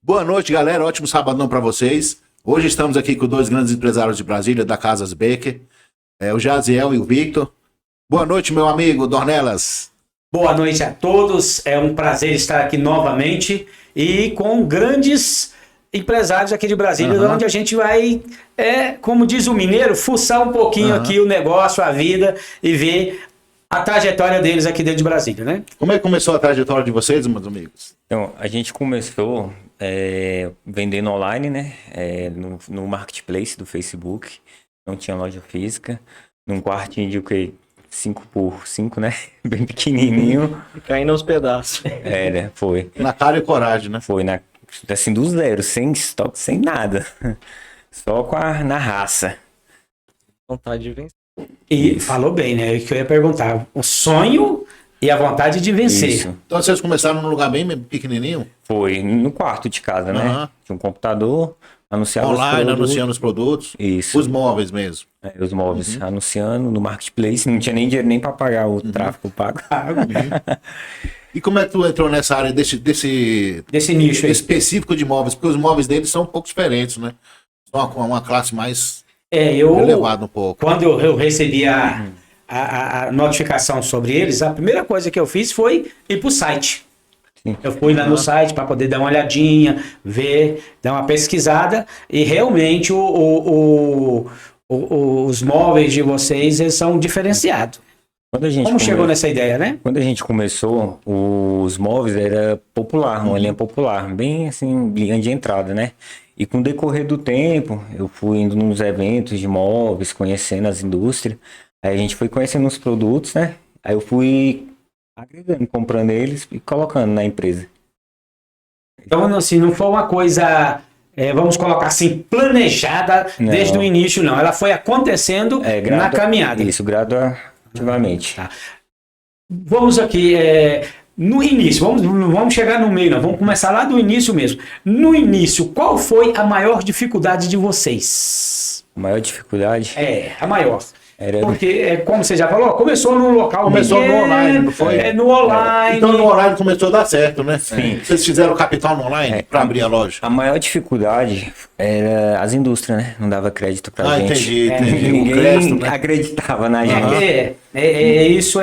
Boa noite, galera. Ótimo sabadão para vocês. Hoje estamos aqui com dois grandes empresários de Brasília, da Casas Becker, o Jaziel e o Victor. Boa noite, meu amigo Dornelas. Boa noite a todos. É um prazer estar aqui novamente e com grandes empresários aqui de Brasília, onde a gente vai, como diz o mineiro, fuçar um pouquinho aqui o negócio, a vida e ver a trajetória deles aqui dentro de Brasília, né? Como é que começou a trajetória de vocês, meus amigos? Então, a gente começou vendendo online, né? No marketplace do Facebook. Não tinha loja física. Num quartinho de o quê? 5x5, né? Bem pequenininho. Caindo aos pedaços. Né? Foi. Na cara e coragem, né? Foi, assim, do zero, sem estoque, sem nada. Só na raça. Vontade de vencer. E falou bem, né? O que eu ia perguntar. O sonho e a vontade de vencer. Isso. Então vocês começaram num lugar bem pequenininho? Foi no quarto de casa, né? Tinha um computador, anunciava online, anunciando os produtos. Isso. Os móveis mesmo. Os móveis, anunciando no marketplace. Não tinha nem dinheiro nem para pagar o tráfego pago. E como é que tu entrou nessa área desse nicho aí? específico de móveis? Porque os móveis deles são um pouco diferentes, né? São uma classe mais elevada um pouco. Quando eu recebi a notificação sobre eles, a primeira coisa que eu fiz foi ir para o site. Sim. Eu fui lá no site para poder dar uma olhadinha, ver, dar uma pesquisada e realmente os móveis de vocês eles são diferenciados. Como chegou nessa ideia, né? Quando a gente começou, os móveis era popular, uma linha popular, bem assim, linha de entrada, né? E com o decorrer do tempo, eu fui indo nos eventos de móveis, conhecendo as indústrias. Aí a gente foi conhecendo os produtos, né? Aí eu fui agregando, comprando eles e colocando na empresa. Então, assim, não foi uma coisa, vamos colocar assim, planejada desde o início, não. Ela foi acontecendo na caminhada. Isso, gradativamente. Tá. Vamos aqui, no início, vamos chegar no meio, não. Vamos começar lá do início mesmo. No início, qual foi a maior dificuldade de vocês? A maior dificuldade? A maior. Porque, como você já falou, começou no local. Começou no online, não foi? No online. Então no online começou a dar certo, né? Sim. Vocês fizeram capital no online para abrir a loja? A maior dificuldade era as indústrias, né? Não dava crédito pra gente. Entendi. Ninguém O crédito, né? acreditava na gente. Isso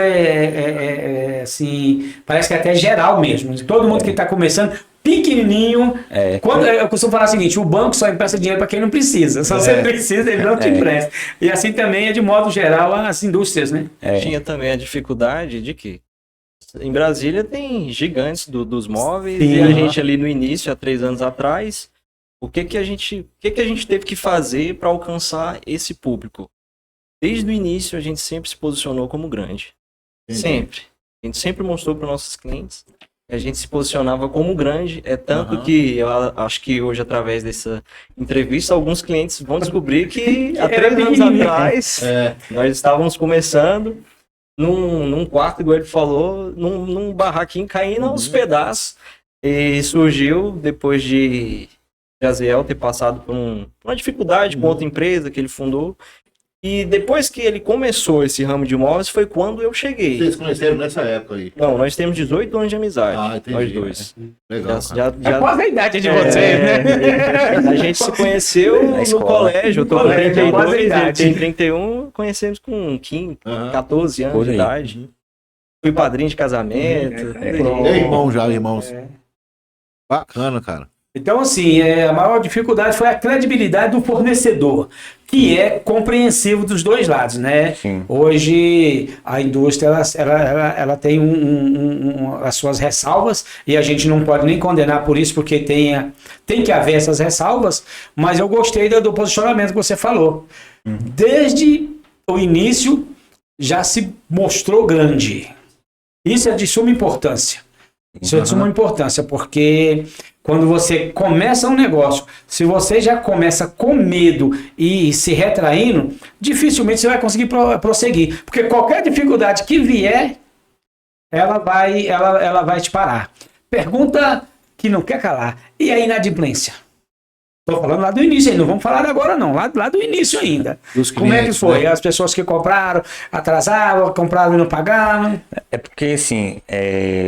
assim, parece que é até geral mesmo. Todo mundo que está começando, pequenininho. Quando, eu costumo falar o seguinte: o banco só empresta dinheiro para quem não precisa. Só você precisa, ele não te empresta. E assim também é de modo geral as indústrias, né? Tinha também a dificuldade de que em Brasília tem gigantes dos móveis. Sim. E a gente ali no início, há 3 anos atrás, o que a gente teve que fazer para alcançar esse público? Desde o início a gente sempre se posicionou como grande. Sempre. A gente sempre mostrou para nossos clientes que a gente se posicionava como grande. Tanto que eu acho que hoje, através dessa entrevista, alguns clientes vão descobrir que há 3 anos atrás nós estávamos começando num quarto, igual ele falou, num barraquinho caindo aos pedaços. E surgiu depois de Jaziel ter passado por uma dificuldade com outra empresa que ele fundou. E depois que ele começou esse ramo de imóveis, foi quando eu cheguei. Vocês conheceram nessa época aí? Não, nós temos 18 anos de amizade. Entendi. Nós dois. Legal. É quase a idade de vocês, né? A gente se conheceu no colégio. Eu tô com 32, ele tem 31. Conhecemos com 15, 14 anos de idade. Fui padrinho de casamento. Irmãos. Bacana, cara. Então, assim, a maior dificuldade foi a credibilidade do fornecedor, que é compreensivo dos dois lados, né? Sim. Hoje, a indústria, ela tem as suas ressalvas, e a gente não pode nem condenar por isso, porque tem que haver essas ressalvas, mas eu gostei do posicionamento que você falou. Desde o início, já se mostrou grande. Isso é de suma importância. Isso é de suma importância, porque quando você começa um negócio, se você já começa com medo e se retraindo, dificilmente você vai conseguir prosseguir. Porque qualquer dificuldade que vier, ela vai te parar. Pergunta que não quer calar. E a inadimplência? Tô falando lá do início ainda, não vamos falar agora não, lá do início ainda. Dos Como é que clientes, foi? né? As pessoas que compraram, atrasavam, compraram e não pagavam. É porque, assim,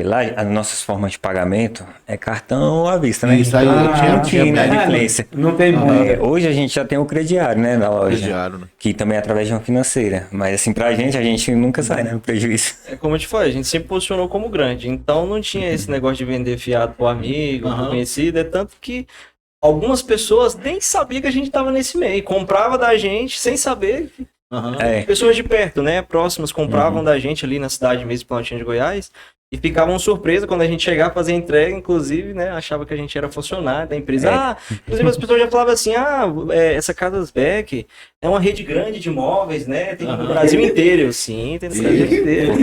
lá as nossas formas de pagamento é cartão à vista, né? Isso aí, Não tinha tinha inadimplência. Não tem muito. Hoje a gente já tem o crediário, né, na loja. Crediário, né? Que também é através de uma financeira. Mas, assim, pra gente, a gente nunca sai, né, no prejuízo. É como eu te falei, a gente sempre posicionou como grande. Então não tinha esse negócio de vender fiado pro amigo, pro conhecido. É tanto que algumas pessoas nem sabiam que a gente estava nesse meio. Comprava da gente sem saber. É. Pessoas de perto, né? Próximas compravam da gente ali na cidade mesmo, Planaltina de Goiás. E ficavam surpresas quando a gente chegava a fazer entrega, inclusive, né? Achava que a gente era funcionário da empresa. Inclusive as pessoas já falavam assim, essa Casas Beck é uma rede grande de imóveis, né? Tem no Brasil inteiro. Sim, tem no Brasil inteiro.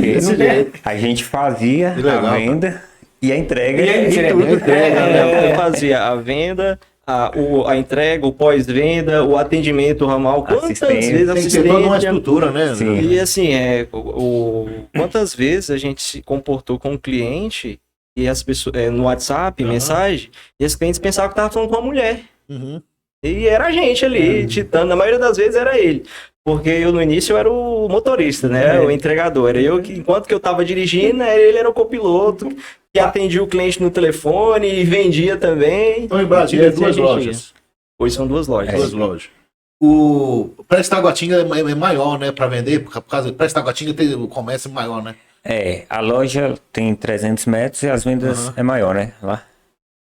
Porque a gente fazia Que legal, a venda e a entrega. E a entrega. tudo. Eu fazia a venda, a entrega, o pós-venda, o atendimento ramal. Quantas Assistência. vezes Tem que ter toda uma assistência... estrutura, né? Sim. E assim, quantas vezes a gente se comportou com o cliente e as pessoas no WhatsApp, mensagem, e os clientes pensavam que estava falando com uma mulher. Uhum. E era a gente ali, titando. Na maioria das vezes era ele. Porque eu no início eu era o motorista, né? O entregador. Era eu que, enquanto que eu tava dirigindo, ele era o copiloto, que atendia o cliente no telefone e vendia também. Então, em Brasília, E assim a duas gente lojas. Hoje são duas lojas. Duas lojas. O Presta Taguatinga é maior, né? Para vender, por causa do Presta Taguatinga tem o comércio maior, né? A loja tem 300 metros e as vendas é maior, né? Lá.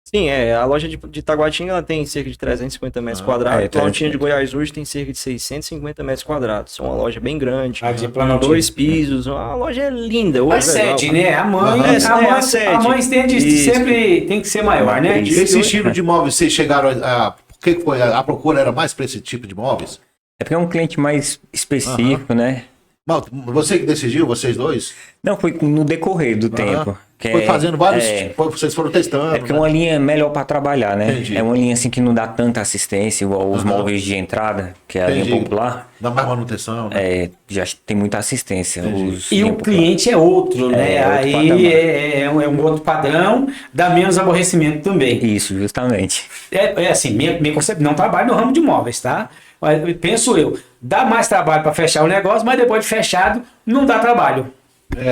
Sim, a loja de Taguatinga ela tem cerca de 350 metros quadrados. Planaltina de Goiás hoje tem cerca de 650 metros quadrados. É uma loja bem grande, de com Planaltina. 2 pisos. A loja é linda. A Hoje, sede, né? A mãe, a sede. a mãe sempre tem que ser maior, né? Esse estilo de imóveis, vocês chegaram a... Por que foi? A procura era mais para esse tipo de imóveis? É porque é um cliente mais específico, né? Mas você que decidiu, vocês dois? Não, foi no decorrer do tempo. Que Foi fazendo vários... É Vocês foram testando, É porque é né? uma linha melhor para trabalhar, né? Entendi. É uma linha assim que não dá tanta assistência, igual os móveis de entrada, que é a linha Entendi. popular. Dá mais manutenção, né? Já tem muita assistência. E o cliente é outro, né? É outro Aí patamar. é um outro padrão, dá menos aborrecimento também. Isso, justamente. É assim, minha concepção, não trabalho no ramo de imóveis, tá? Mas penso eu, dá mais trabalho para fechar o negócio, mas depois de fechado, não dá trabalho.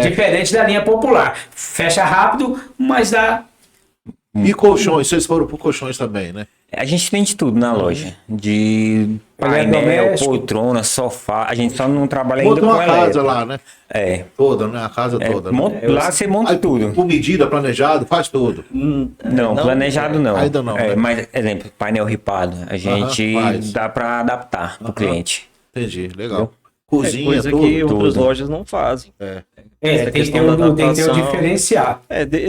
Diferente da linha popular. Fecha rápido, mas dá. E colchões, vocês foram por colchões também, né? A gente tem de tudo na loja. De painel, Eletrodoméstico. poltrona, sofá. A gente só não trabalha ainda Monta com uma casa elétrico. lá, né? Toda, né? A casa toda. Né? Lá você monta Aí, tudo. por medida, planejado, faz tudo. Não, planejado não. Ainda não, né? Mas, exemplo, painel ripado. A gente faz. dá para adaptar pro cliente. Entendi, legal. Cozinha, coisa tudo. que outras tudo. lojas não fazem. Tem que questão ter da tem que ter o adaptação. diferencial.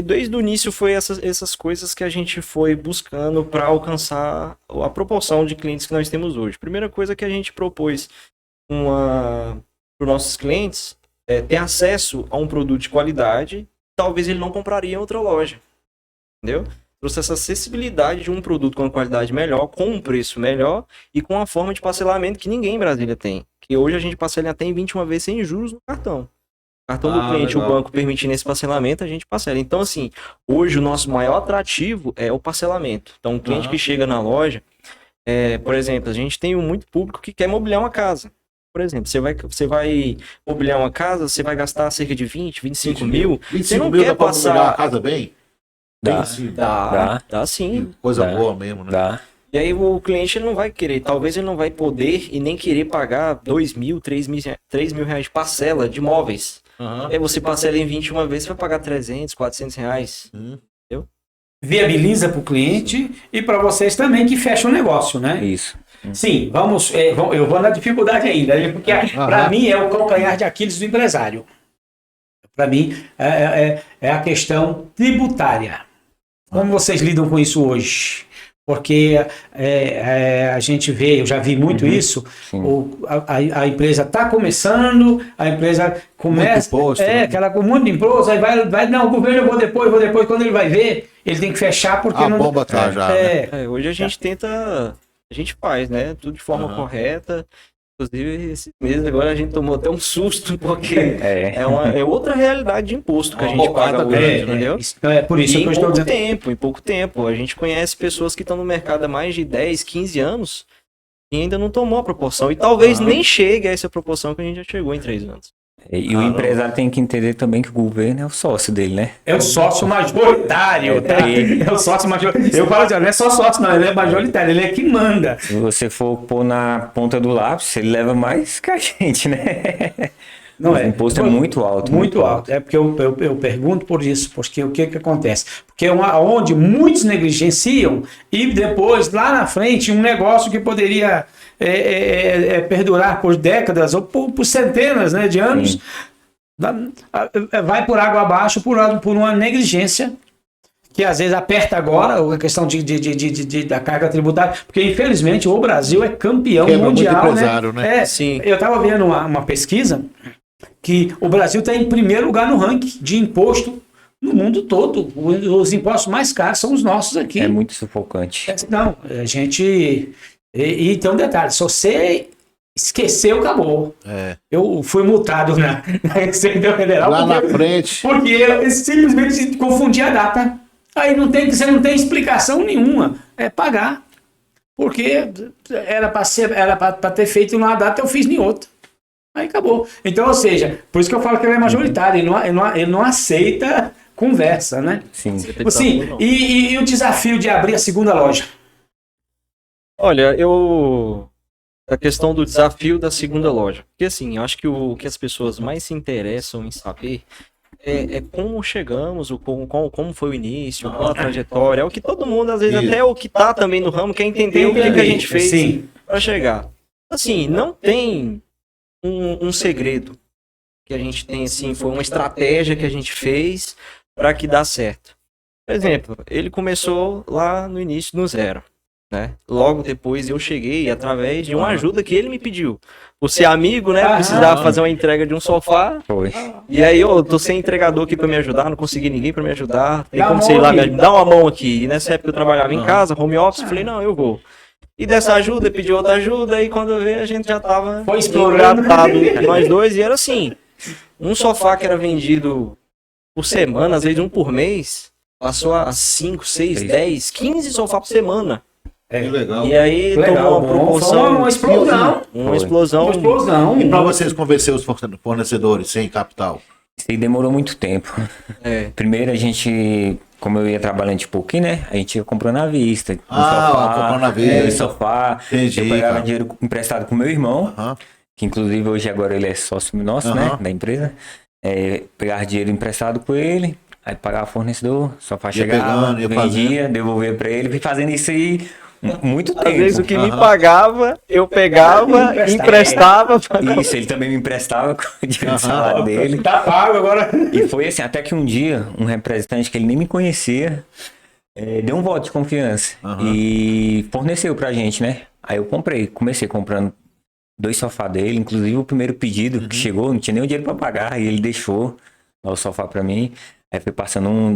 Desde o início foi essas coisas que a gente foi buscando para alcançar a proporção de clientes que nós temos hoje. Primeira coisa que a gente propôs para os nossos clientes é ter acesso a um produto de qualidade, talvez ele não compraria em outra loja. Entendeu? Trouxe essa acessibilidade de um produto com uma qualidade melhor, com um preço melhor e com uma forma de parcelamento que ninguém em Brasília tem. Que hoje a gente parcela até em 21 vezes sem juros no cartão. O cartão do cliente, legal. o banco permitindo esse parcelamento, a gente parcela. Então, assim, hoje o nosso maior atrativo é o parcelamento. Então, o cliente que chega na loja, por exemplo, a gente tem muito público que quer mobiliar uma casa. Por exemplo, você vai mobiliar uma casa, você vai gastar cerca de 20, 25 mil. 25 Você não mil quer dá pra mobiliar a passar... casa bem? Dá. Bem sim. Dá sim. Coisa Dá. boa mesmo, né? Dá. E aí o cliente ele não vai querer, talvez ele não vai poder e nem querer pagar 2 mil, 3 mil reais de parcela de móveis. Aham. Aí você parcela em 21 vezes, você vai pagar 300, 400 reais. Viabiliza para o cliente e para vocês também que fecham o negócio, né? Isso. Sim, eu vou na dificuldade ainda, né? Porque para mim é o calcanhar de Aquiles do empresário. Para mim é a questão tributária. Como vocês lidam com isso hoje? Porque a gente vê, eu já vi muito isso, a empresa está começando, a empresa começa, Muito imposto, né? aquela com muito imposto, aí vai, não, o governo eu vou depois, quando ele vai ver, ele tem que fechar porque A não... bomba tá já, né? Hoje a gente tenta, a gente faz, né? Tudo de forma correta. Inclusive, esses meses agora a gente tomou até um susto, porque É. é outra realidade de imposto que a Uma gente bocada paga hoje, grande, entendeu? É por isso E que eu estou dizendo. em pouco tempo. A gente conhece pessoas que estão no mercado há mais de 10, 15 anos e ainda não tomou a proporção. E talvez nem chegue a essa proporção que a gente já chegou em 3 anos. E o empresário tem que entender também que o governo é o sócio dele, né? É o sócio majoritário, tá? É o sócio majoritário. Eu falo assim, ó, não é só sócio, não, ele é majoritário, ele é que manda. Se você for pôr na ponta do lápis, ele leva mais que a gente, né? Não O é? imposto é muito alto. Muito alto. É porque eu pergunto por isso, porque o que acontece? Porque é onde muitos negligenciam e depois, lá na frente, um negócio que poderia perdurar por décadas ou por centenas, né, de anos, vai por água abaixo por uma negligência que às vezes aperta agora a questão da carga tributária, porque infelizmente o Brasil é campeão Quebra muito mundial, empresário, né? Sim. Eu estava vendo uma pesquisa que o Brasil está em primeiro lugar no ranking de imposto no mundo todo. Os impostos mais caros são os nossos aqui. É muito sufocante. Não, a gente... E tem um detalhe, se você esqueceu, acabou. É. Eu fui multado na Receita Federal Lá na frente. porque eu simplesmente confundi a data. Aí você não tem explicação nenhuma. É pagar. Porque era para ter feito numa data, eu fiz em outra. Aí acabou. Então, ou seja, por isso que eu falo que ele é majoritário, ele não aceita conversa, né? Sim. Sim, e o desafio de abrir a segunda loja? Olha, a questão do desafio da segunda loja. Porque assim, eu acho que o que as pessoas mais se interessam em saber é como chegamos, como foi o início, qual a trajetória. É o que todo mundo, às vezes, Isso. até o que tá também no ramo, quer entender o que a gente fez Sim. para chegar. Assim, não tem um segredo que a gente tem, assim, foi uma estratégia que a gente fez para que dá certo. Por exemplo, ele começou lá no início, no zero. Né? Logo depois eu cheguei através de uma ajuda que ele me pediu. Por ser amigo, né? Precisava fazer uma entrega de um sofá. Foi. E aí eu tô sem entregador aqui pra me ajudar, não consegui ninguém pra me ajudar. Tem Dá como uma sei mão lá, aqui. me dá uma mão aqui. E nessa época eu trabalhava em casa, home office, falei, não, eu vou. E dessa ajuda, pedi outra ajuda, e quando eu vi, a gente já tava Foi explorando. engatado, nós dois, e era assim, um sofá que era vendido por semana, às vezes um por mês, passou a 5, 6, 10, 15 sofás por semana. Que legal. E aí Legal, tomou uma proporção, foi uma explosão. uma explosão. Uma explosão. E para vocês convencer os fornecedores sem capital? Isso aí demorou muito tempo. É. Primeiro a gente, como eu ia trabalhando de pouquinho, né? A gente ia comprando à vista. Comprando à vista. Dois sofá. Entendi, Eu pegava cara. dinheiro emprestado com meu irmão, Aham. que inclusive hoje agora ele é sócio nosso, né? Aham. Da empresa. Pegava dinheiro emprestado com ele, aí pagava fornecedor, sofá chegava, pegando, ia vendia, devolvia pra ele, fui fazendo isso aí muito tempo. Às vezes o que me pagava, eu pegava, emprestava. Isso, ele também me emprestava com o dinheiro do salário dele. Tá pago agora. E foi assim, até que um dia, um representante que ele nem me conhecia, deu um voto de confiança e forneceu pra gente, né? Aí eu comecei comprando 2 sofás dele, inclusive o primeiro pedido que chegou, não tinha nem o dinheiro pra pagar, e ele deixou lá o sofá pra mim. Aí foi passando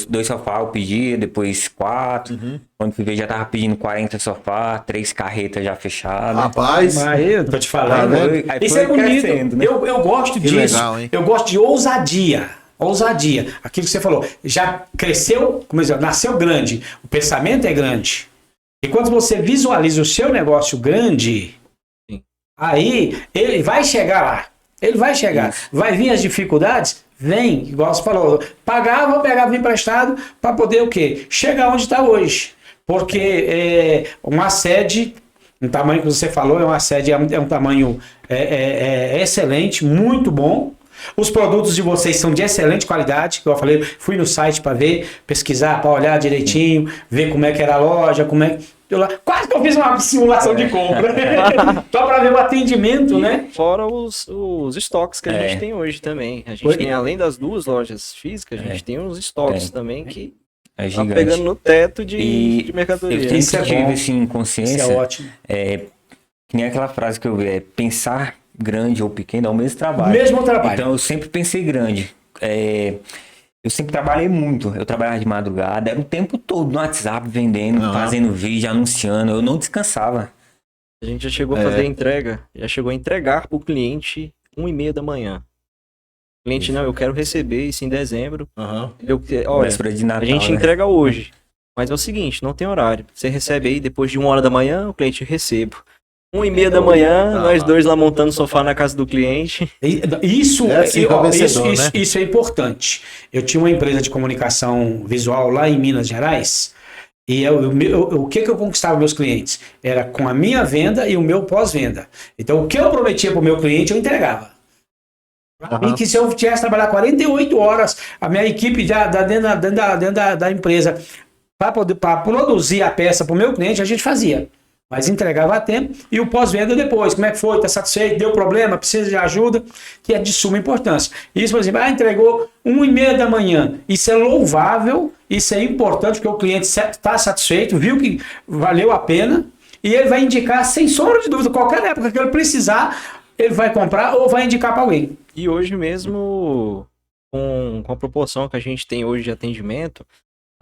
dois sofás eu pedia, depois 4. Quando fui ver já tava pedindo 40 sofás, 3 carretas já fechadas. Rapaz, Mas eu tô te falando. Aí Isso foi é bonito. crescendo, né? Eu gosto Que disso. legal, hein? Eu gosto de ousadia. Ousadia. Aquilo que você falou. Já cresceu, como eu disse, nasceu grande. O pensamento é grande. E quando você visualiza o seu negócio grande, Sim. aí ele vai chegar lá. Ele vai chegar. Isso. Vai vir as dificuldades? Vem, igual você falou. Pegava emprestado para poder o quê? Chegar onde está hoje. Porque uma sede, um tamanho que você falou, é uma sede, é um tamanho excelente, muito bom. Os produtos de vocês são de excelente qualidade, como eu falei, fui no site para ver, pesquisar, para olhar direitinho, ver como é que era a loja, quase que eu fiz uma simulação de compra. Só para ver o atendimento, né? Fora os estoques que a gente tem hoje também. A gente tem, além das 2 lojas físicas, a gente tem uns estoques também que É tá gigante. pegando no teto de Eu mercadoria. sempre Isso é tive bom. assim, consciência. Isso é ótimo. Que nem aquela frase que eu vi, pensar grande ou pequeno é o mesmo trabalho. Mesmo trabalho. Então eu sempre pensei grande. Eu sempre trabalhei muito. Eu trabalhava de madrugada, era o tempo todo no WhatsApp vendendo, fazendo vídeo, anunciando. Eu não descansava. A gente já chegou a fazer a entrega, já chegou a entregar pro cliente 1h30 da manhã. O cliente, não, eu quero receber isso em dezembro. Aham. Olha, Véspera de Natal, a gente né? entrega hoje. Mas é o seguinte, não tem horário. Você recebe aí depois de 1h da manhã, o cliente recebo. 1h30 da manhã, nós dois lá montando sofá na casa do cliente. Isso É assim que é o vencedor, né? isso é importante. Eu tinha uma empresa de comunicação visual lá em Minas Gerais e o que eu conquistava meus clientes? Era com a minha venda e o meu pós-venda. Então, o que eu prometia para o meu cliente, eu entregava. E que se eu tivesse trabalhar 48 horas, a minha equipe dentro da empresa, para produzir a peça para o meu cliente, a gente fazia. Mas entregava a tempo e o pós-venda depois. Como é que foi? Está satisfeito? Deu problema? Precisa de ajuda? Que é de suma importância. Isso, por exemplo, entregou 1h30 da manhã. Isso é louvável, isso é importante, porque o cliente está satisfeito, viu que valeu a pena e ele vai indicar, sem sombra de dúvida, qualquer época que ele precisar, ele vai comprar ou vai indicar para alguém. E hoje mesmo, com a proporção que a gente tem hoje de atendimento,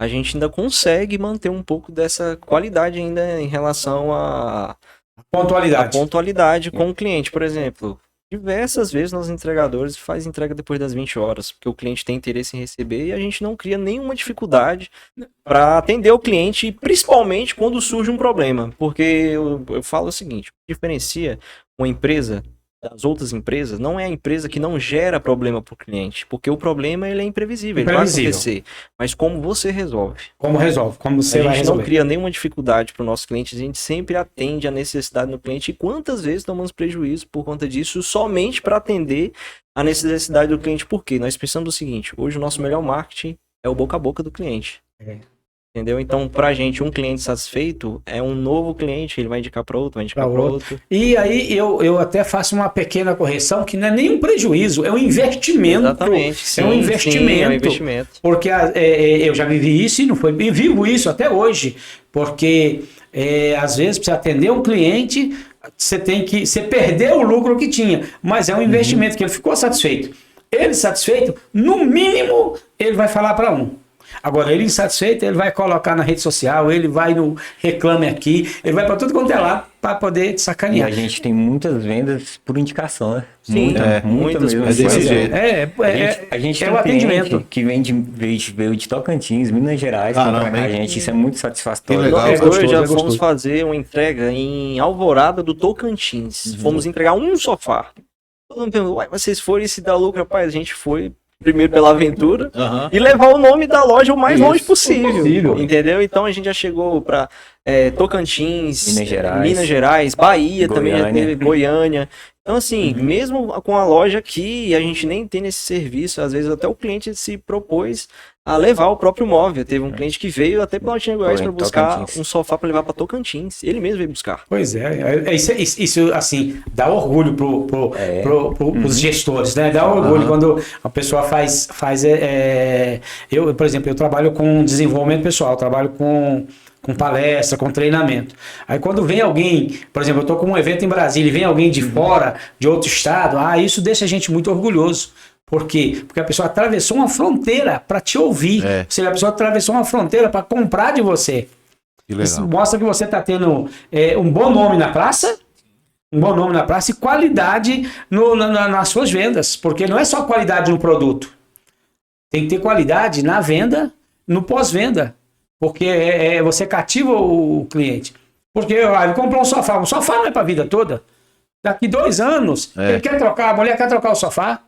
a gente ainda consegue manter um pouco dessa qualidade ainda em relação à pontualidade com o cliente. Por exemplo, diversas vezes nós entregadores faz entrega depois das 20 horas, porque o cliente tem interesse em receber e a gente não cria nenhuma dificuldade para atender o cliente, principalmente quando surge um problema. Porque eu falo o seguinte, o que diferencia uma empresa das outras empresas não é a empresa que não gera problema para o cliente, porque o problema ele é imprevisível, ele vai acontecer, mas como você resolve. Como resolve, como você vai resolver. A gente não cria nenhuma dificuldade para o nosso cliente, a gente sempre atende a necessidade do cliente e quantas vezes tomamos prejuízo por conta disso somente para atender a necessidade do cliente, porque nós pensamos o seguinte, hoje o nosso melhor marketing é o boca a boca do cliente. Entendeu? Então, pra gente, um cliente satisfeito é um novo cliente, ele vai indicar para outro, vai indicar para outro. E aí eu até faço uma pequena correção, que não é nenhum prejuízo, é um investimento. Exatamente. Sim, é um investimento. Sim, é um investimento. Porque eu já vivi isso e vivo isso até hoje. Porque às vezes, para você atender um cliente, você perdeu o lucro que tinha, mas é um investimento que ele ficou satisfeito. Ele satisfeito, no mínimo, ele vai falar para um. Agora, ele insatisfeito, ele vai colocar na rede social, ele vai no Reclame Aqui, ele vai para tudo quanto é lá para poder te sacanear. E a gente tem muitas vendas por indicação, né? Sim, muitas mesmo. É desse jeito. A gente tem o atendimento. que veio de Tocantins, Minas Gerais, comprar com a gente. Isso é muito satisfatório. Que legal. Nós gostoso, já é gostoso. fomos fazer uma entrega em Alvorada do Tocantins. Fomos entregar um sofá. Todo mundo perguntou, uai, vocês foram e se dá lucro? Rapaz, a gente foi primeiro pela aventura e levar o nome da loja o mais longe possível. Entendeu? Então a gente já chegou para Tocantins, Minas Gerais, Bahia também já teve, Goiânia. Então assim, mesmo com a loja aqui, a gente nem tem esse serviço, às vezes até o cliente se propôs a levar o próprio móvel. Teve um cliente que veio até para Altinha Goiás para buscar um sofá para levar para Tocantins. Ele mesmo veio buscar. Pois isso assim, dá orgulho pros gestores, né? Dá orgulho quando a pessoa faz eu, por exemplo, eu trabalho com desenvolvimento pessoal, trabalho com palestra, com treinamento. Aí quando vem alguém, por exemplo, eu estou com um evento em Brasília e vem alguém de fora, de outro estado, isso deixa a gente muito orgulhoso. Por quê? Porque a pessoa atravessou uma fronteira para te ouvir. Ou seja, a pessoa atravessou uma fronteira para comprar de você. Que legal. Isso mostra que você está tendo um bom nome na praça, e qualidade nas suas vendas. Porque não é só qualidade no produto. Tem que ter qualidade na venda, no pós-venda. Porque você cativa o cliente. Porque ele comprou um sofá não é para a vida toda. Daqui 2 anos, ele quer trocar, a mulher quer trocar o sofá.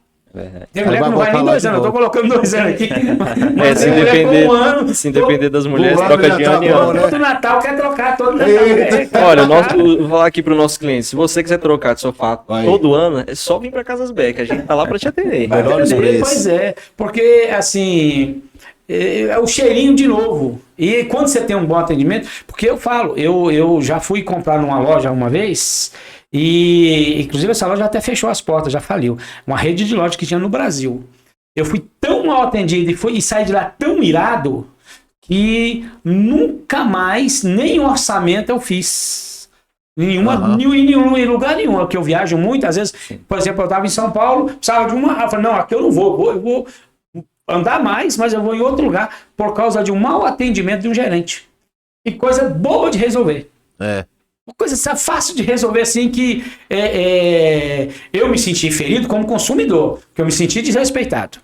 Tem mulher que não vai nem 2 anos, eu tô colocando 2 anos aqui. Mas se depender, se depender das mulheres, troca de ano em ano. Todo Natal quer trocar, todo Natal. Olha, vou falar aqui pro nosso cliente, se você quiser trocar de sofá todo ano, é só vir pra Casas Beck, a gente tá lá pra te atender. Pois é, porque assim, é o cheirinho de novo. E quando você tem um bom atendimento, porque eu falo, eu já fui comprar numa loja uma vez. E, inclusive, essa loja até fechou as portas, já faliu. Uma rede de lojas que tinha no Brasil. Eu fui tão mal atendido e saí de lá tão irado que nunca mais, nem orçamento eu fiz. Em lugar nenhum, que eu viajo muito, às vezes, por exemplo, eu estava em São Paulo, precisava de uma, eu falei, não, aqui eu não vou, eu vou andar mais, mas eu vou em outro lugar, por causa de um mau atendimento de um gerente. E coisa boba de resolver. Uma coisa fácil de resolver assim que eu me senti ferido como consumidor, porque eu me senti desrespeitado.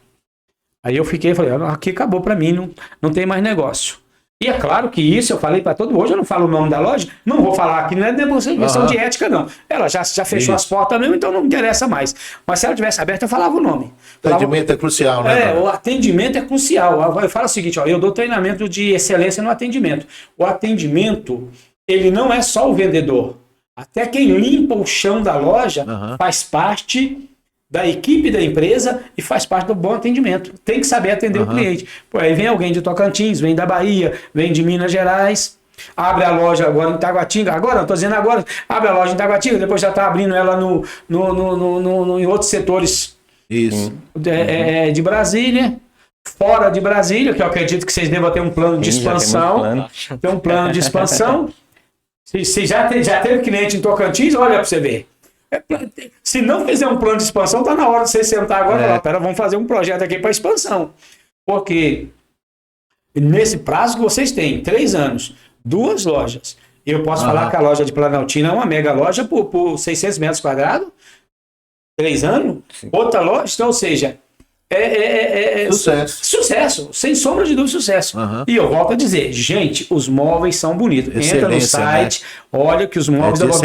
Aí eu falei, aqui acabou para mim, não tem mais negócio. E é claro que isso eu falei para todo mundo. Hoje eu não falo o nome da loja, não vou falar aqui, não é questão de ética, não. Ela já fechou as portas mesmo, então não me interessa mais. Mas se ela tivesse aberta, eu falava o nome. O atendimento é crucial, né? O atendimento é crucial. Eu falo o seguinte, eu dou treinamento de excelência no atendimento. O atendimento, ele não é só o vendedor. Até quem limpa o chão da loja faz parte da equipe da empresa e faz parte do bom atendimento. Tem que saber atender o cliente. Pô, aí vem alguém de Tocantins, vem da Bahia, vem de Minas Gerais, abre a loja agora em Taguatinga, abre a loja em Taguatinga, depois já está abrindo ela em outros setores de Brasília, fora de Brasília, que eu acredito que vocês devam ter um plano de expansão. Tem um plano de expansão. Se já teve cliente em Tocantins, olha para você ver. Se não fizer um plano de expansão, tá na hora de você sentar agora e falar, pera, vamos fazer um projeto aqui para expansão. Porque nesse prazo que vocês têm, 3 anos, 2 lojas, eu posso falar que a loja de Planaltina é uma mega loja por 600 metros quadrados, 3 anos, outra loja, então, ou seja, sucesso, sem sombra de dúvida, sucesso. E eu volto a dizer, gente, os móveis são bonitos. Entra no site, olha que os móveis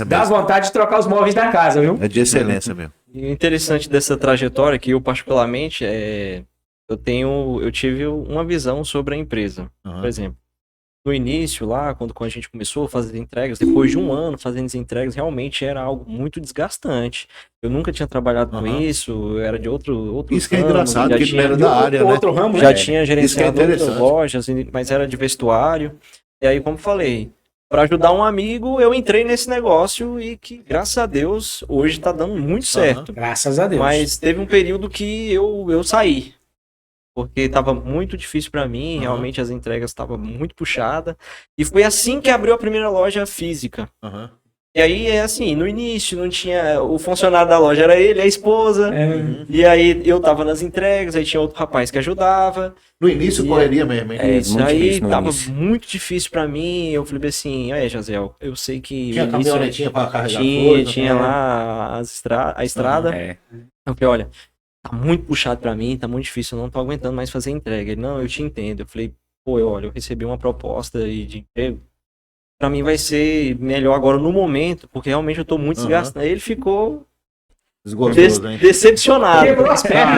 dá vontade de trocar os móveis da casa, viu? É de excelência mesmo. E o interessante dessa trajetória, que eu particularmente, eu tive uma visão sobre a empresa. Por exemplo, no início lá, quando a gente começou a fazer entregas, depois de um ano fazendo as entregas, realmente era algo muito desgastante. Eu nunca tinha trabalhado com isso, eu era de outro isso que é engraçado, que não era da área, né? Outro ramo, já tinha gerenciado outras lojas, mas era de vestuário. E aí, como falei, para ajudar um amigo, eu entrei nesse negócio e que, graças a Deus, hoje está dando muito certo. Graças a Deus. Mas teve um período que eu saí. Porque estava muito difícil para mim, realmente as entregas estavam muito puxadas. E foi assim que abriu a primeira loja física. E aí, assim, no início não tinha... O funcionário da loja era ele, a esposa. E aí eu tava nas entregas, aí tinha outro rapaz que ajudava. No início correria mesmo, hein? Isso aí tava muito difícil pra mim. Eu falei assim, Jaziel, eu sei que... Tinha caminhonetinha pra carregar coisa. Tinha lá a estrada. Eu falei, olha... Tá muito puxado pra mim, tá muito difícil, eu não tô aguentando mais fazer entrega. Ele, não, eu te entendo. Eu falei, eu recebi uma proposta de emprego. Pra mim vai ser melhor agora no momento, porque realmente eu tô muito desgastado. Aí ele ficou decepcionado. Quebrou as pernas,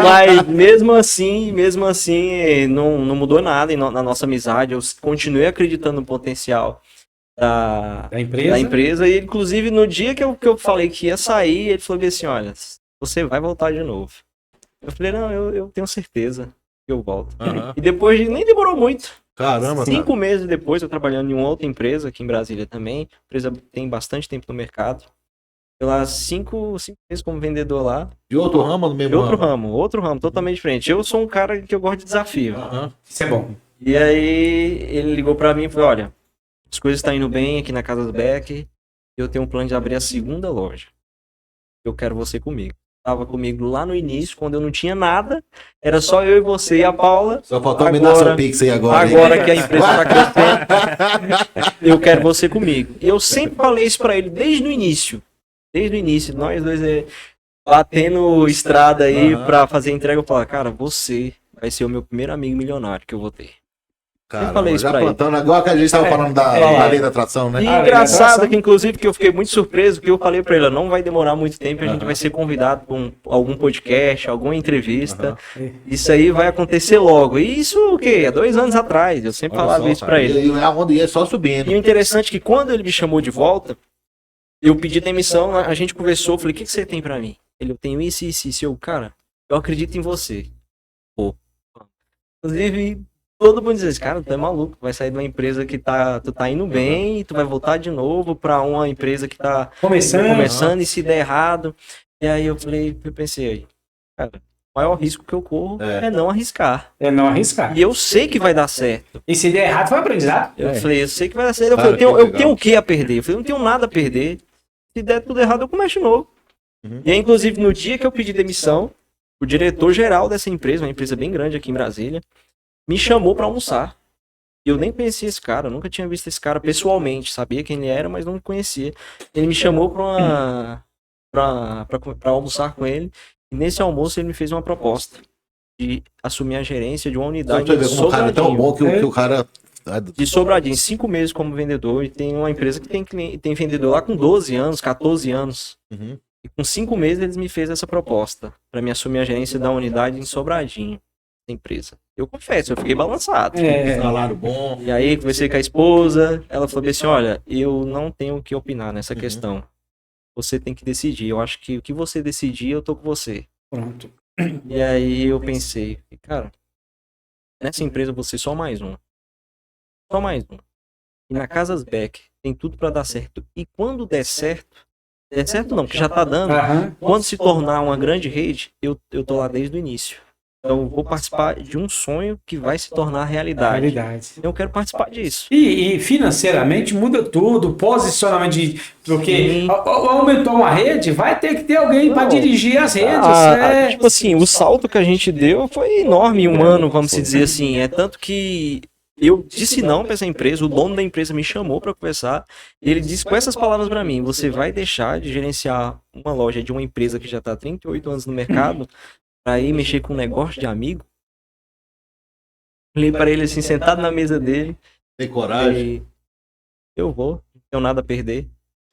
mas mesmo assim, não mudou nada na nossa amizade. Eu continuei acreditando no potencial da empresa, e inclusive no dia que eu falei que ia sair, ele falou assim, olha, você vai voltar de novo. Eu falei, não, eu tenho certeza que eu volto. E depois, nem demorou muito. Caramba, 5 meses depois, eu trabalhando em uma outra empresa aqui em Brasília também, a empresa tem bastante tempo no mercado. Eu lá 5 meses como vendedor lá. De outro ramo ou do mesmo ramo? Outro ramo, totalmente diferente. Eu sou um cara que eu gosto de desafio. Isso é bom. E aí ele ligou pra mim e falou, olha, as coisas estão indo bem aqui na Casas Beck. Eu tenho um plano de abrir a 2ª loja. Eu quero você comigo. Tava comigo lá no início, quando eu não tinha nada. Era só eu e você e a Paula. Só faltou me dar seu Pix aí agora. Agora que a empresa tá crescendo, eu quero você comigo. E eu sempre falei isso pra ele desde o início. Desde o início. Nós dois batendo estrada aí pra fazer entrega. Eu falo, cara, você vai ser o meu primeiro amigo milionário que eu vou ter. Cara, eu falei isso já plantando, igual que a gente estava falando da lei da atração, né? E engraçado que, inclusive, que eu fiquei muito surpreso, que eu falei para ele, não vai demorar muito tempo, a gente vai ser convidado para algum podcast, alguma entrevista. Isso aí vai acontecer logo. E isso, o quê? Há 2 anos atrás, eu sempre falava isso para ele. E onde ia só subindo. E o interessante é que quando ele me chamou de volta, eu pedi demissão, a gente conversou, falei, o que você tem para mim? Ele, eu tenho isso. Eu, cara, eu acredito em você. Pô. Inclusive... Todo mundo diz assim, cara, tu é maluco, vai sair de uma empresa que tu tá indo bem e tu vai voltar de novo pra uma empresa que tá começando e se der errado. E aí eu pensei, cara, o maior risco que eu corro é não arriscar. E eu sei que vai dar certo. E se der errado, foi aprendizado. Eu falei, eu sei que vai dar certo. Eu falei, eu tenho o que a perder? Eu falei, não tenho nada a perder. Se der tudo errado, eu começo de novo. E aí, inclusive, no dia que eu pedi demissão, o diretor-geral dessa empresa, uma empresa bem grande aqui em Brasília, me chamou para almoçar. E eu nem conhecia esse cara, eu nunca tinha visto esse cara pessoalmente. Sabia quem ele era, mas não conhecia. Ele me chamou pra almoçar com ele. E nesse almoço ele me fez uma proposta de assumir a gerência de uma unidade Você vê de como o cara é tão Sobradinho. bom que o cara. De Sobradinho, 5 meses como vendedor. E tem uma empresa que tem vendedor lá com 12 anos, 14 anos. Uhum. E com 5 meses eles me fez essa proposta para me assumir a gerência da unidade em Sobradinho, da empresa. Eu confesso, eu fiquei balançado. Salário bom. E aí conversei com a esposa, ela falou assim, olha, eu não tenho o que opinar nessa questão. Você tem que decidir. Eu acho que o que você decidir, eu tô com você. Pronto. E aí eu pensei, cara, nessa empresa você só mais um. Só mais um. E na Casas Beck tem tudo para dar certo. E quando der certo não, que já tá dando. Aham. Quando se tornar uma grande rede, eu tô lá desde o início. Então eu vou participar de um sonho que vai se tornar realidade. Eu quero participar disso. E financeiramente muda tudo, posicionamento porque Sim. aumentou uma rede, vai ter que ter alguém para Não. dirigir as redes. Tipo assim, o salto que a gente deu foi enorme em um ano, vamos dizer assim. É tanto que eu disse não para essa empresa, o dono da empresa me chamou para conversar, e ele disse com essas palavras para mim: você vai deixar de gerenciar uma loja de uma empresa que já está há 38 anos no mercado para ir mexer com um negócio de amigo? Olhei para ele assim, sentado na mesa dele. Tem coragem. Falei, eu vou, não tenho nada a perder.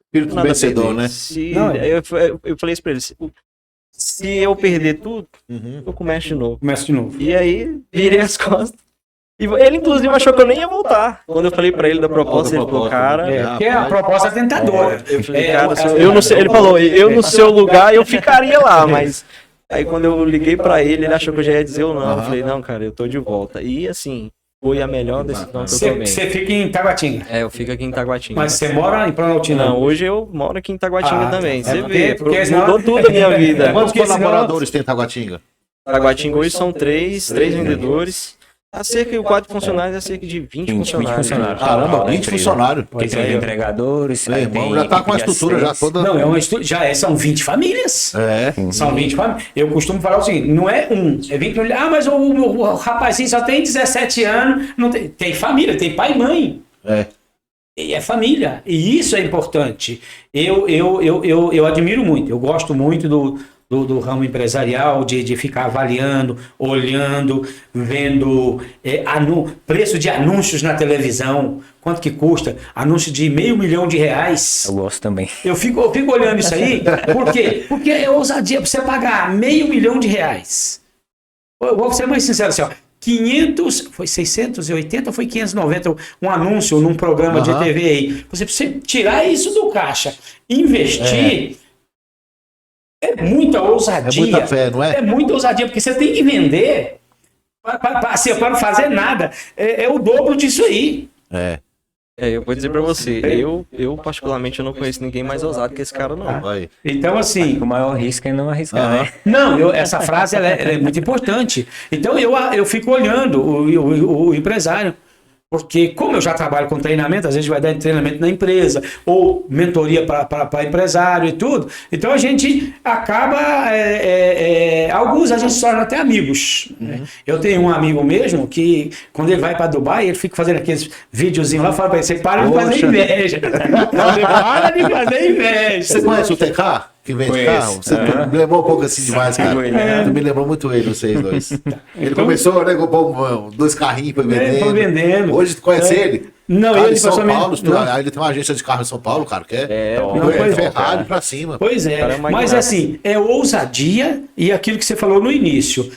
Espírito Nada a vencedor, perder. né? Eu falei isso pra ele: se eu perder tudo, Uhum. eu começo de novo. Começa de novo. E aí, virei as costas. E ele, inclusive, achou que eu nem ia voltar. Quando eu falei pra ele da proposta, ele falou, cara. Porque a proposta é tentadora. Eu falei, cara, eu não sei. Ele falou, eu no seu lugar eu ficaria lá, mas. Aí quando eu liguei pra ele achou que eu já ia dizer ou não. Eu falei, não, cara, eu tô de volta. E assim, foi a melhor decisão que eu tomei. Você fica em Taguatinga. Eu fico aqui em Taguatinga. Mas você mora em Planaltina? Não, hoje eu moro aqui em Taguatinga também. Você vê, porque senão- mudou tudo a minha vida. Quantos Porque senão- colaboradores tem em Taguatinga? Taguatinga hoje são três vendedores. A cerca de 4 funcionários, a cerca de 20 funcionários. Caramba, Ah, 20 empresa. funcionários. Porque tem entregadores, Meu aí irmão, tem já tá com a equipe de estrutura já assistência. toda. Não, é uma são 20 famílias. É. São 20 famílias. Eu costumo falar o seguinte, não é é 20 famílias. Ah, mas o rapazinho só tem 17 anos. Não tem família, tem pai e mãe. É. E é família. E isso é importante. Eu admiro muito, eu gosto muito do ramo empresarial, de ficar avaliando, olhando, vendo preço de anúncios na televisão, quanto que custa, anúncio de R$500 mil. Eu gosto também. Eu fico olhando isso aí, por quê? Porque é ousadia para você pagar R$500 mil. Eu vou ser mais sincero assim, ó, 500, foi 680 ou foi 590 um anúncio num programa de TV aí. Você precisa tirar isso do caixa, investir. É muita ousadia. É muita fé, não é? É muita ousadia, porque você tem que vender para não fazer nada. É o dobro disso aí. É. Eu vou dizer pra você, eu particularmente eu não conheço ninguém mais ousado que esse cara, não. Vai. Então, assim. O maior risco é não arriscar, né? Não, essa frase ela é muito importante. Então, eu fico olhando o empresário. Porque, como eu já trabalho com treinamento, às vezes vai dar treinamento na empresa, ou mentoria para empresário e tudo, então a gente acaba, alguns a gente se torna até amigos. Né? Eu tenho um amigo mesmo que, quando ele vai para Dubai, ele fica fazendo aqueles videozinhos lá, fala para ele, você para de fazer inveja. Você para de fazer inveja. Você conhece o TK? Que vende Conheço. carro? Você me lembrou um pouco assim demais, cara. Tu me lembrou muito ele, vocês dois. Ele começou, né? Comprou 2 carrinhos, foi vendendo. Foi vendendo. Hoje tu conhece ele? Não, Cara, ele em São passou Paulo, não. ele tem uma agência de carro em São Paulo, cara, que Não, pois é, Ferrari pra cima. Pois é, Cara, é uma mas graça. assim, é ousadia e aquilo que você falou no início.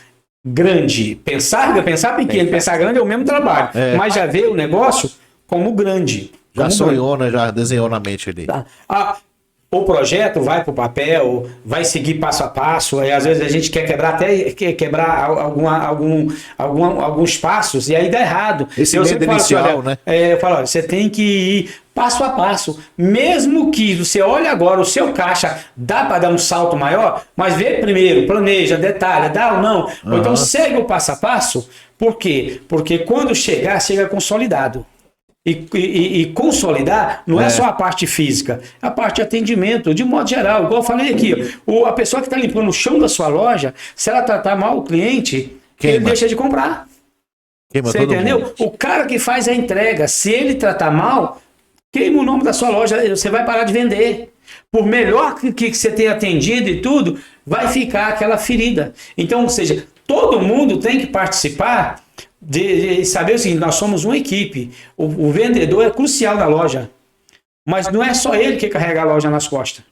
Grande. Pensar pequeno, pensar grande é o mesmo trabalho. Mas já vê o negócio como grande. Já Como sonhou, né? Já desenhou na mente ali. grande. O projeto vai para o papel, vai seguir passo a passo, e às vezes a gente quer quebrar alguns passos, e aí dá errado. Esse Eu medo sempre falo assim, inicial, olha, né? Eu falo, olha, você tem que ir passo a passo. Mesmo que você olhe agora, o seu caixa dá para dar um salto maior, mas vê primeiro, planeja, detalha, dá ou não. Ou então segue o passo a passo. Por quê? Porque quando chega consolidado. E consolidar não é só a parte física, é a parte de atendimento, de modo geral. Igual eu falei aqui, a pessoa que está limpando o chão da sua loja, se ela tratar mal o cliente, ele deixa de comprar. Queima Você todo entendeu? mundo. O cara que faz a entrega, se ele tratar mal, queima o nome da sua loja, você vai parar de vender. Por melhor que você tenha atendido e tudo, vai ficar aquela ferida. Então, ou seja, todo mundo tem que participar de saber o seguinte, nós somos uma equipe. O vendedor é crucial na loja. Mas não é só ele que carrega a loja nas costas.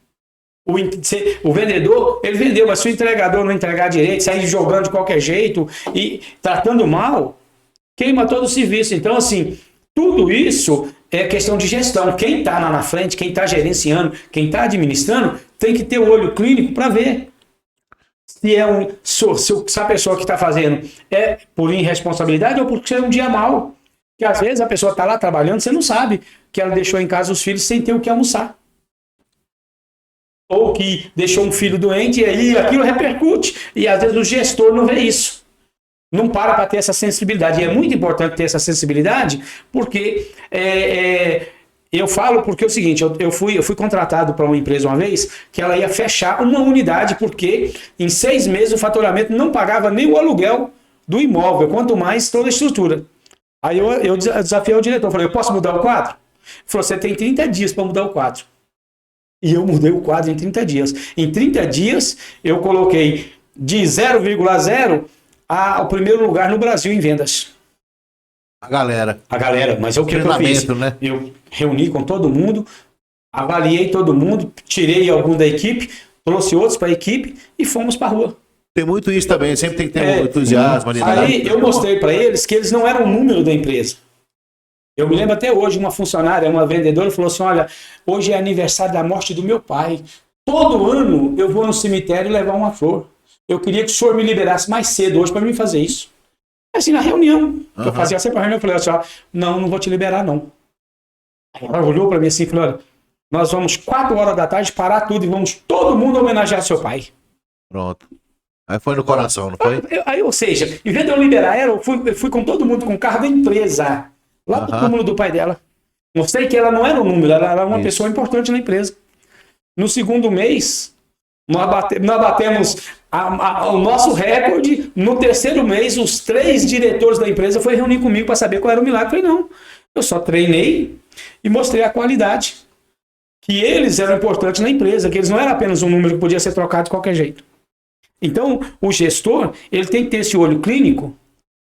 O vendedor, ele vendeu, mas se o entregador não entregar direito, sair jogando de qualquer jeito e tratando mal, queima todo o serviço. Então, assim, tudo isso é questão de gestão. Quem está lá na frente, quem está gerenciando, quem está administrando, tem que ter o olho clínico para ver se a pessoa que está fazendo é por irresponsabilidade ou por ser um dia mal. Que às vezes a pessoa está lá trabalhando, você não sabe que ela deixou em casa os filhos sem ter o que almoçar. Ou que deixou um filho doente e aí aquilo repercute. E às vezes o gestor não vê isso. Não para ter essa sensibilidade. E é muito importante ter essa sensibilidade, porque eu falo porque é o seguinte, eu fui contratado para uma empresa uma vez que ela ia fechar uma unidade porque em 6 meses o faturamento não pagava nem o aluguel do imóvel, quanto mais toda a estrutura. Aí eu desafiei o diretor, falei, eu posso mudar o quadro? Ele falou, você tem 30 dias para mudar o quadro. E eu mudei o quadro em 30 dias. Em 30 dias, eu coloquei de 0,0 ao primeiro lugar no Brasil em vendas. A galera. Mas o que eu fiz? Treinamento, né? Eu reuni com todo mundo, avaliei todo mundo, tirei algum da equipe, trouxe outros para a equipe e fomos para a rua. Tem muito isso também, sempre tem que ter um entusiasmo ali. Aí eu mostrei para eles que eles não eram o número da empresa. Eu me lembro até hoje, uma funcionária, uma vendedora, falou assim, olha, hoje é aniversário da morte do meu pai. Todo ano eu vou no cemitério levar uma flor. Eu queria que o senhor me liberasse mais cedo hoje para mim fazer isso. Assim, na reunião, que eu fazia sempre a reunião, eu falei assim, ó, não vou te liberar não. Aí ela olhou para mim assim e falou, olha, nós vamos 4 horas da tarde parar tudo e vamos todo mundo homenagear seu pai. Pronto. Aí foi no coração, não foi? Aí, ou seja, em vez de eu liberar ela, eu fui com todo mundo com o carro da empresa, lá pro túmulo do pai dela. Mostrei que ela não era um número, ela era uma pessoa importante na empresa. No segundo mês, nós batemos o nosso recorde. No terceiro mês, os 3 diretores da empresa foram reunir comigo para saber qual era o milagre. Eu falei, não, eu só treinei e mostrei a qualidade. Que eles eram importantes na empresa, que eles não eram apenas um número que podia ser trocado de qualquer jeito. Então, o gestor, ele tem que ter esse olho clínico,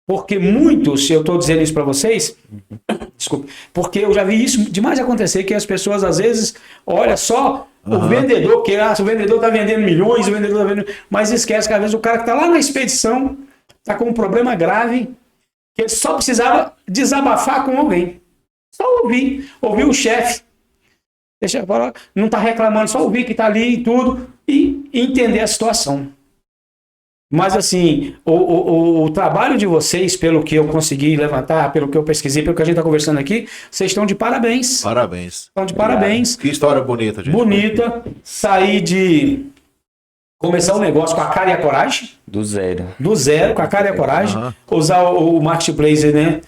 porque muitos, eu estou dizendo isso para vocês, desculpa, porque eu já vi isso demais acontecer, que as pessoas às vezes olham só o vendedor, porque o vendedor está vendendo milhões, o vendedor está vendendo, mas esquece que às vezes o cara que está lá na expedição está com um problema grave, que ele só precisava desabafar com alguém. Só ouvir o chefe. Deixa eu falar, não está reclamando, só ouvir que está ali e tudo, e entender a situação. Mas assim, o trabalho de vocês, pelo que eu consegui levantar, pelo que eu pesquisei, pelo que a gente está conversando aqui, vocês estão de parabéns. Parabéns. Estão de parabéns. Que história bonita, gente. Bonita. Sair de começar um negócio com a cara e a coragem. Do zero. Do zero, com a cara e a coragem. Usar o Marketplace, né,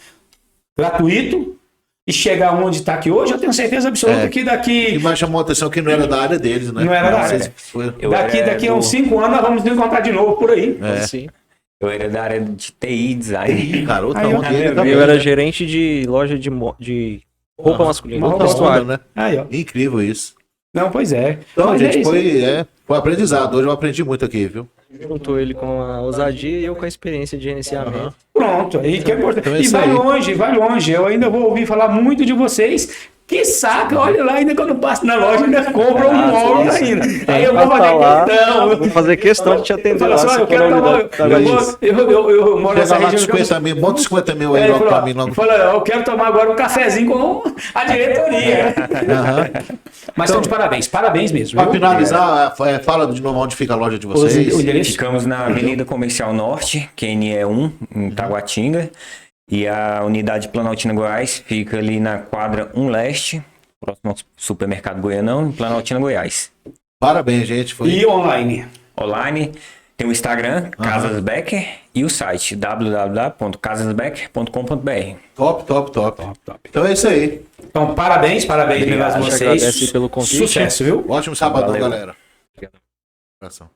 gratuito. E chegar onde está aqui hoje, eu tenho certeza absoluta que daqui... E mais chamou a atenção que não era da área deles, né? Não era da área. Daqui a uns 5 anos, nós vamos nos encontrar de novo por aí. Sim. Eu era da área de TI, design. Garoto, Eu era gerente de loja de roupa masculina. Roupa foda, né? Aí, ó. Incrível isso. Não, pois é. Então, Mas gente, é isso. foi aprendizado. Hoje eu aprendi muito aqui, viu? Juntou ele com a ousadia e eu com a experiência de gerenciamento. Pronto, aí que é importante. Então é E isso vai aí. longe, vai longe. Eu ainda vou ouvir falar muito de vocês. Que saca, olha lá, ainda quando eu passo na loja, ainda compra um móvel ainda. Aí eu vou fazer questão. Vou fazer questão de te atender Fala lá. assim, se eu for quero na tomar. unidade. Eu moro nessa Pega lá região. 50 mil, bota 50 mil aí Ele logo falou, pra mim. Logo. eu quero tomar agora um cafezinho com a diretoria. Mas estão de parabéns, parabéns mesmo. Pra viu? finalizar, fala de novo onde fica a loja de O vocês. endereço? Ficamos na Avenida Comercial Norte, QNE 1, em Taguatinga. E a unidade Planaltina Goiás fica ali na quadra 1 Leste, próximo ao supermercado Goianão, em Planaltina, Goiás. Parabéns, gente. Foi... E online? Online, tem o Instagram, Casas Becker, e o site www.casasbecker.com.br. Top. Então é isso aí. Então, parabéns A mesmo a gente vocês. agradece pelo convite. Sucesso, viu? Ótimo sabadão, Valeu. galera. Abração.